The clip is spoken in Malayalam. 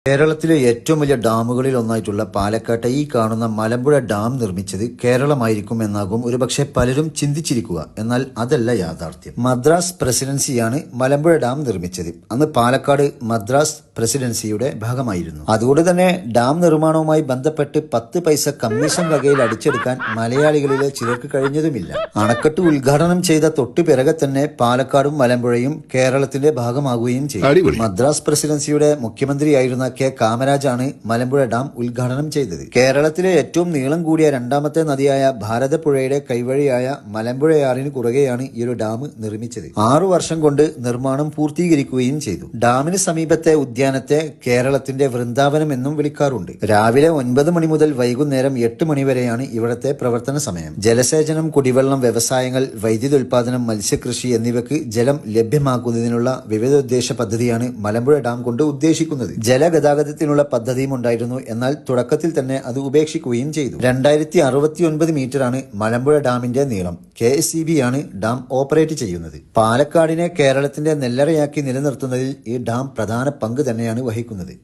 കേരളത്തിലെ ഏറ്റവും വലിയ ഡാമുകളിൽ ഒന്നായിട്ടുള്ള പാലക്കാട്ടെ ഈ കാണുന്ന മലമ്പുഴ ഡാം നിർമ്മിച്ചത് കേരളമായിരിക്കും എന്നാകും ഒരുപക്ഷെ പലരും ചിന്തിച്ചിരിക്കുക. എന്നാൽ അതല്ല യാഥാർത്ഥ്യം. മദ്രാസ് പ്രസിഡൻസിയാണ് മലമ്പുഴ ഡാം നിർമ്മിച്ചത്. അന്ന് പാലക്കാട് മദ്രാസ് പ്രസിഡൻസിയുടെ ഭാഗമായിരുന്നു. അതുകൊണ്ട് തന്നെ ഡാം നിർമ്മാണവുമായി ബന്ധപ്പെട്ട് 10 പൈസ കമ്മീഷൻ വകയിൽ അടിച്ചെടുക്കാൻ മലയാളികളിലെ ചിലർക്ക് കഴിഞ്ഞതുമില്ല. അണക്കെട്ട് ഉദ്ഘാടനം ചെയ്ത തൊട്ടു പിറകെ തന്നെ പാലക്കാടും മലമ്പുഴയും കേരളത്തിന്റെ ഭാഗമാകുകയും ചെയ്തു. മദ്രാസ് പ്രസിഡൻസിയുടെ മുഖ്യമന്ത്രിയായിരുന്ന കെ കാമരാജാണ് മലമ്പുഴ ഡാം ഉദ്ഘാടനം ചെയ്തത്. കേരളത്തിലെ ഏറ്റവും നീളം കൂടിയ രണ്ടാമത്തെ നദിയായ ഭാരതപ്പുഴയുടെ കൈവഴിയായ മലമ്പുഴയാറിന് കുറുകെയാണ് ഈ ഒരു ഡാം നിർമ്മിച്ചത്. 6 വർഷം കൊണ്ട് നിർമ്മാണം പൂർത്തീകരിക്കുകയും ചെയ്തു. ഡാമിന് സമീപത്തെ ഉദ്യാനത്തെ കേരളത്തിന്റെ വൃന്ദാവനം എന്നും വിളിക്കാറുണ്ട്. രാവിലെ 9 മണി മുതൽ വൈകുന്നേരം 8 മണി വരെയാണ് ഇവിടത്തെ പ്രവർത്തന സമയം. ജലസേചനം, കുടിവെള്ളം, വ്യവസായങ്ങൾ, വൈദ്യുതി ഉൽപാദനം, മത്സ്യകൃഷി എന്നിവയ്ക്ക് ജലം ലഭ്യമാക്കുന്നതിനുള്ള വിവിധോദ്ദേശ പദ്ധതിയാണ് മലമ്പുഴ ഡാം കൊണ്ട് ഉദ്ദേശിക്കുന്നത്. ജലഗതാഗതത്തിനുള്ള പദ്ധതിയും ഉണ്ടായിരുന്നു. എന്നാൽ തുടക്കത്തിൽ തന്നെ അത് ഉപേക്ഷിക്കുകയും ചെയ്തു. 2069 മീറ്ററാണ് മലമ്പുഴ ഡാമിന്റെ നീളം. KSEB ആണ് ഡാം ഓപ്പറേറ്റ് ചെയ്യുന്നത്. പാലക്കാടിനെ കേരളത്തിന്റെ നെല്ലറയാക്കി നിലനിർത്തുന്നതിൽ ഈ ഡാം പ്രധാന പങ്ക് തന്നെയാണ് വഹിക്കുന്നത്.